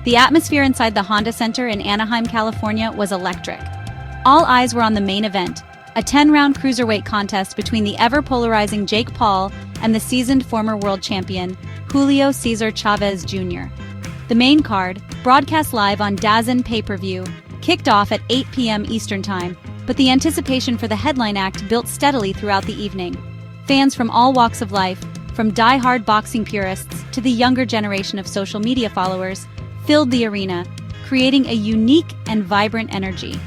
The atmosphere inside the Honda Center in Anaheim, California was electric. All eyes were on the main event, a 10-round cruiserweight contest between the ever-polarizing Jake Paul and the seasoned former world champion, Julio Cesar Chavez Jr. The main card, broadcast live on DAZN pay-per-view, kicked off at 8 p.m. Eastern Time, but the anticipation for the headline act built steadily throughout the evening. Fans from all walks of life, from die-hard boxing purists to the younger generation of social media followers, filled the arena, creating a unique and vibrant energy.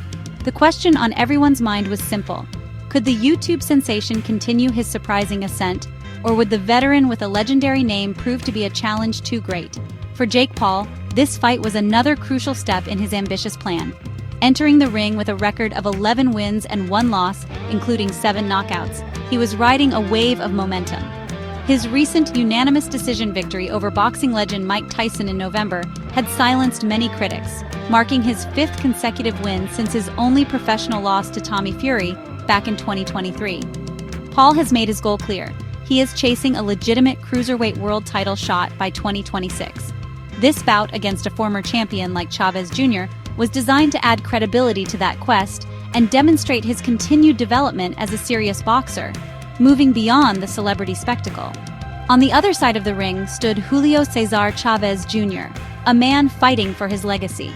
The question on everyone's mind was simple. Could the YouTube sensation continue his surprising ascent, or would the veteran with a legendary name prove to be a challenge too great? For Jake Paul, this fight was another crucial step in his ambitious plan. Entering the ring with a record of 11 wins and 1 loss, including 7 knockouts, he was riding a wave of momentum. His recent unanimous decision victory over boxing legend Mike Tyson in November had silenced many critics, marking his 5th consecutive win since his only professional loss to Tommy Fury back in 2023. Paul has made his goal clear. He is chasing a legitimate cruiserweight world title shot by 2026. This bout against a former champion like Chavez Jr. was designed to add credibility to that quest and demonstrate his continued development as a serious boxer, moving beyond the celebrity spectacle. On the other side of the ring stood Julio Cesar Chavez Jr., a man fighting for his legacy.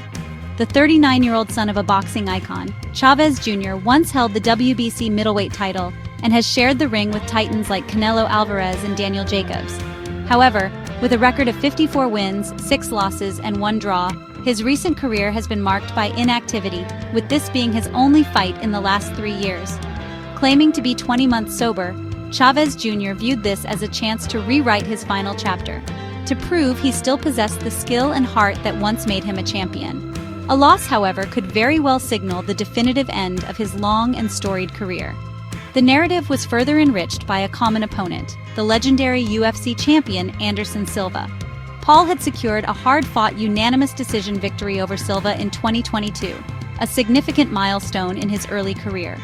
The 39-year-old son of a boxing icon, Chavez Jr. once held the WBC middleweight title and has shared the ring with titans like Canelo Alvarez and Daniel Jacobs. However, with a record of 54 wins, 6 losses, and 1 draw, his recent career has been marked by inactivity, with this being his only fight in the last 3 years. Claiming to be 20 months sober, Chavez Jr. viewed this as a chance to rewrite his final chapter, to prove he still possessed the skill and heart that once made him a champion. A loss, however, could very well signal the definitive end of his long and storied career. The narrative was further enriched by a common opponent, the legendary UFC champion Anderson Silva. Paul had secured a hard-fought unanimous decision victory over Silva in 2022, a significant milestone in his early career.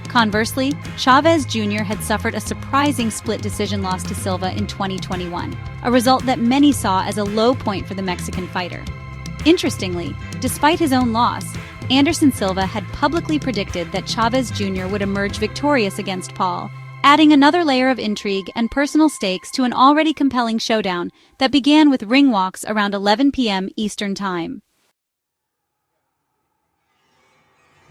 Conversely, Chavez Jr. had suffered a surprising split decision loss to Silva in 2021, a result that many saw as a low point for the Mexican fighter. Interestingly, despite his own loss, Anderson Silva had publicly predicted that Chavez Jr. would emerge victorious against Paul, adding another layer of intrigue and personal stakes to an already compelling showdown that began with ring walks around 11 p.m. Eastern Time.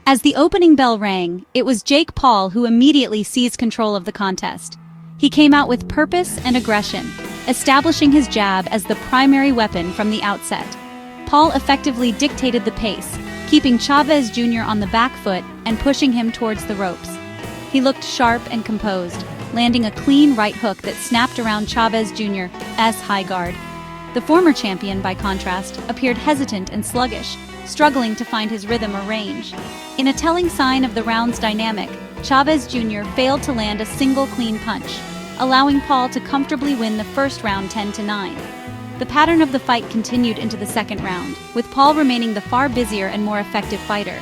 As the opening bell rang, it was Jake Paul who immediately seized control of the contest. He came out with purpose and aggression, establishing his jab as the primary weapon from the outset. Paul effectively dictated the pace, keeping Chavez Jr. on the back foot and pushing him towards the ropes. He looked sharp and composed, landing a clean right hook that snapped around Chavez Jr.'s high guard. The former champion, by contrast, appeared hesitant and sluggish, struggling to find his rhythm or range. In a telling sign of the round's dynamic, Chavez Jr. failed to land a single clean punch, allowing Paul to comfortably win the first round 10-9. The pattern of the fight continued into the second round, with Paul remaining the far busier and more effective fighter.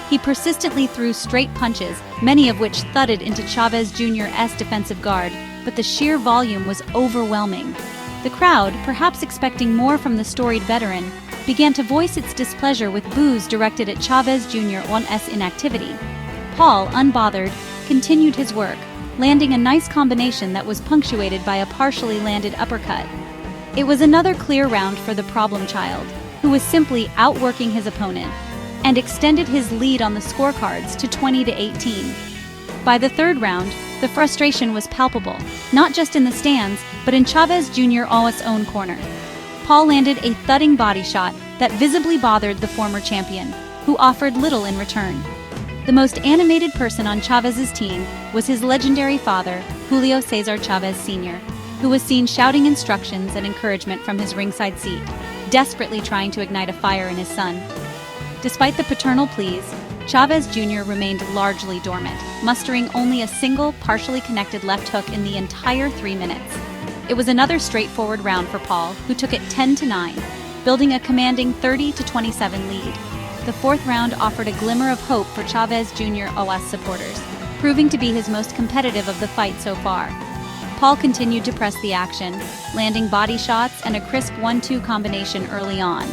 He persistently threw straight punches, many of which thudded into Chavez Jr.'s defensive guard, but the sheer volume was overwhelming. The crowd, perhaps expecting more from the storied veteran, began to voice its displeasure with boos directed at Chavez Jr.'s inactivity. Paul, unbothered, continued his work, landing a nice combination that was punctuated by a partially landed uppercut. It was another clear round for the problem child, who was simply outworking his opponent, and extended his lead on the scorecards to 20-18. By the third round, the frustration was palpable, not just in the stands, but in Chavez Jr.'s own corner. Paul landed a thudding body shot that visibly bothered the former champion, who offered little in return. The most animated person on Chavez's team was his legendary father, Julio Cesar Chavez Sr., who was seen shouting instructions and encouragement from his ringside seat, desperately trying to ignite a fire in his son. Despite the paternal pleas, Chavez Jr. remained largely dormant, mustering only a single, partially connected left hook in the entire 3 minutes. It was another straightforward round for Paul, who took it 10-9, building a commanding 30-27 lead. The fourth round offered a glimmer of hope for Chavez Jr.'s supporters, proving to be his most competitive of the fight so far. Paul continued to press the action, landing body shots and a crisp 1-2 combination early on.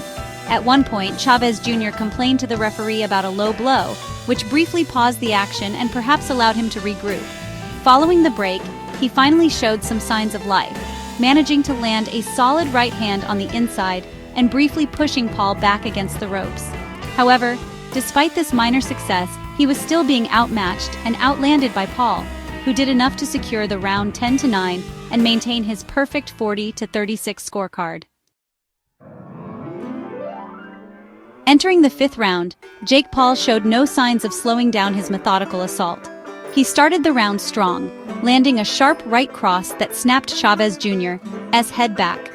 At one point, Chavez Jr. complained to the referee about a low blow, which briefly paused the action and perhaps allowed him to regroup. Following the break, he finally showed some signs of life, managing to land a solid right hand on the inside and briefly pushing Paul back against the ropes. However, despite this minor success, he was still being outmatched and outlanded by Paul, who did enough to secure the round 10-9 and maintain his perfect 40-36 scorecard. Entering the fifth round, Jake Paul showed no signs of slowing down his methodical assault. He started the round strong, landing a sharp right cross that snapped Chavez Jr.'s head back.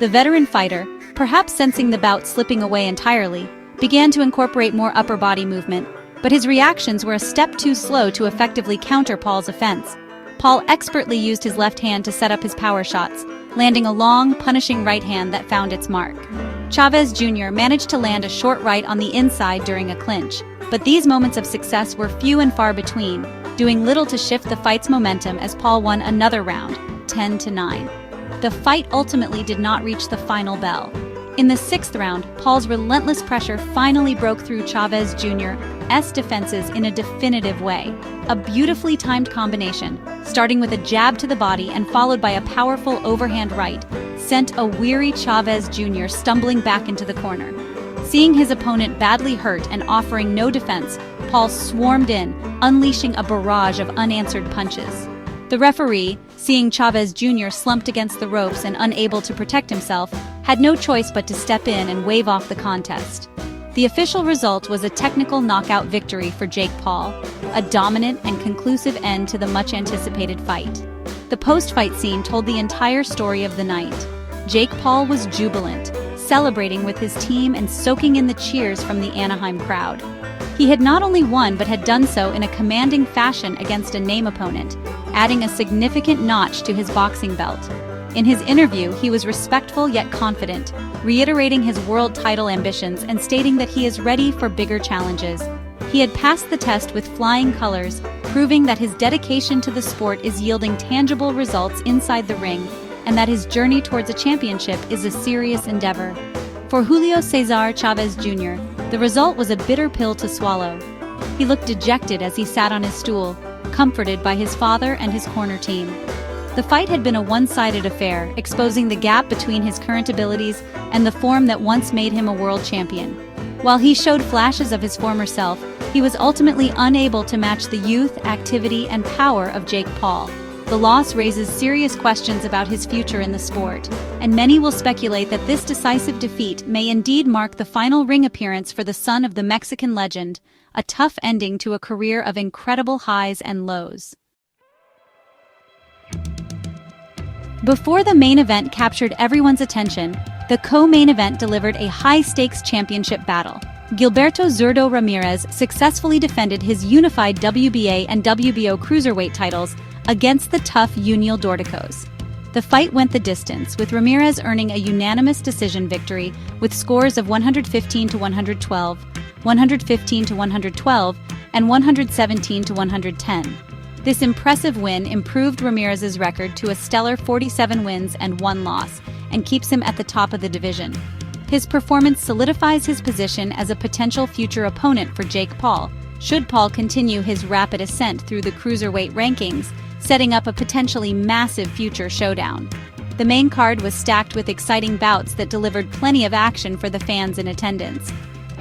The veteran fighter, perhaps sensing the bout slipping away entirely, began to incorporate more upper body movement, but his reactions were a step too slow to effectively counter Paul's offense. Paul expertly used his left hand to set up his power shots, landing a long, punishing right hand that found its mark. Chavez Jr. managed to land a short right on the inside during a clinch, but these moments of success were few and far between, doing little to shift the fight's momentum as Paul won another round, 10-9. The fight ultimately did not reach the final bell. In the sixth round, Paul's relentless pressure finally broke through Chavez Jr.'s defenses in a definitive way. A beautifully timed combination, starting with a jab to the body and followed by a powerful overhand right, sent a weary Chavez Jr. stumbling back into the corner. Seeing his opponent badly hurt and offering no defense, Paul swarmed in, unleashing a barrage of unanswered punches. The referee, seeing Chavez Jr. slumped against the ropes and unable to protect himself, had no choice but to step in and wave off the contest. The official result was a technical knockout victory for Jake Paul, a dominant and conclusive end to the much-anticipated fight. The post-fight scene told the entire story of the night. Jake Paul was jubilant, celebrating with his team and soaking in the cheers from the Anaheim crowd. He had not only won but had done so in a commanding fashion against a name opponent, adding a significant notch to his boxing belt. In his interview, he was respectful yet confident, reiterating his world title ambitions and stating that he is ready for bigger challenges. He had passed the test with flying colors, proving that his dedication to the sport is yielding tangible results inside the ring, and that his journey towards a championship is a serious endeavor. For Julio Cesar Chavez Jr., the result was a bitter pill to swallow. He looked dejected as he sat on his stool, comforted by his father and his corner team. The fight had been a one-sided affair, exposing the gap between his current abilities and the form that once made him a world champion. While he showed flashes of his former self, he was ultimately unable to match the youth, activity, and power of Jake Paul. The loss raises serious questions about his future in the sport, and many will speculate that this decisive defeat may indeed mark the final ring appearance for the son of the Mexican legend, a tough ending to a career of incredible highs and lows. Before the main event captured everyone's attention, the co-main event delivered a high-stakes championship battle. Gilberto Zurdo Ramirez successfully defended his unified WBA and WBO cruiserweight titles against the tough Uniel Dorticos. The fight went the distance, with Ramirez earning a unanimous decision victory with scores of 115-112, 115-112, and 117-110. This impressive win improved Ramirez's record to a stellar 47 wins and 1 loss, and keeps him at the top of the division. His performance solidifies his position as a potential future opponent for Jake Paul, should Paul continue his rapid ascent through the cruiserweight rankings, setting up a potentially massive future showdown. The main card was stacked with exciting bouts that delivered plenty of action for the fans in attendance.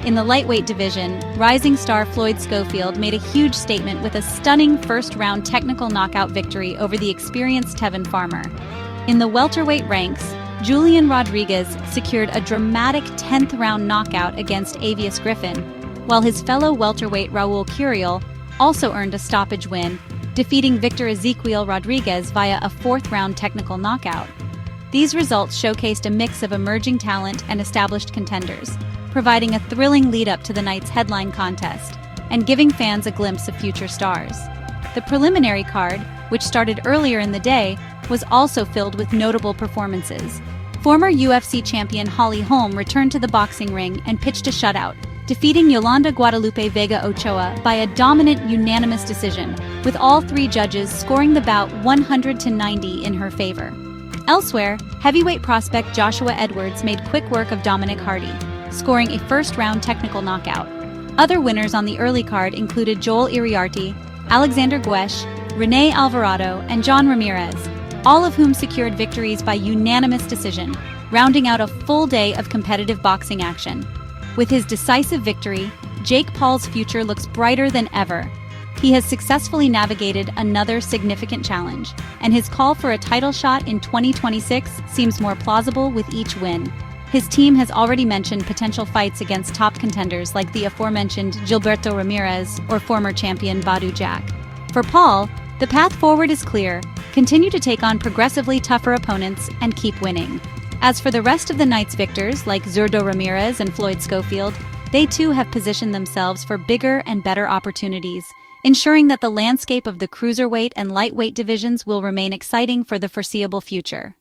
In the lightweight division, rising star Floyd Schofield made a huge statement with a stunning first-round technical knockout victory over the experienced Tevin Farmer. In the welterweight ranks, Julian Rodriguez secured a dramatic 10th-round knockout against Avius Griffin, while his fellow welterweight Raul Curiel also earned a stoppage win, defeating Victor Ezequiel Rodriguez via a 4th-round technical knockout. These results showcased a mix of emerging talent and established contenders, providing a thrilling lead-up to the night's headline contest, and giving fans a glimpse of future stars. The preliminary card, which started earlier in the day, was also filled with notable performances. Former UFC champion Holly Holm returned to the boxing ring and pitched a shutout, defeating Yolanda Guadalupe Vega Ochoa by a dominant unanimous decision, with all 3 judges scoring the bout 100-90 in her favor. Elsewhere, heavyweight prospect Joshua Edwards made quick work of Dominic Hardy, scoring a first-round technical knockout. Other winners on the early card included Joel Iriarty, Alexander Guesh, Rene Alvarado, and John Ramirez, all of whom secured victories by unanimous decision, rounding out a full day of competitive boxing action. With his decisive victory, Jake Paul's future looks brighter than ever. He has successfully navigated another significant challenge, and his call for a title shot in 2026 seems more plausible with each win. His team has already mentioned potential fights against top contenders like the aforementioned Gilberto Ramirez or former champion Badou Jack. For Paul, the path forward is clear: continue to take on progressively tougher opponents and keep winning. As for the rest of the night's victors, like Zurdo Ramirez and Floyd Schofield, they too have positioned themselves for bigger and better opportunities, ensuring that the landscape of the cruiserweight and lightweight divisions will remain exciting for the foreseeable future.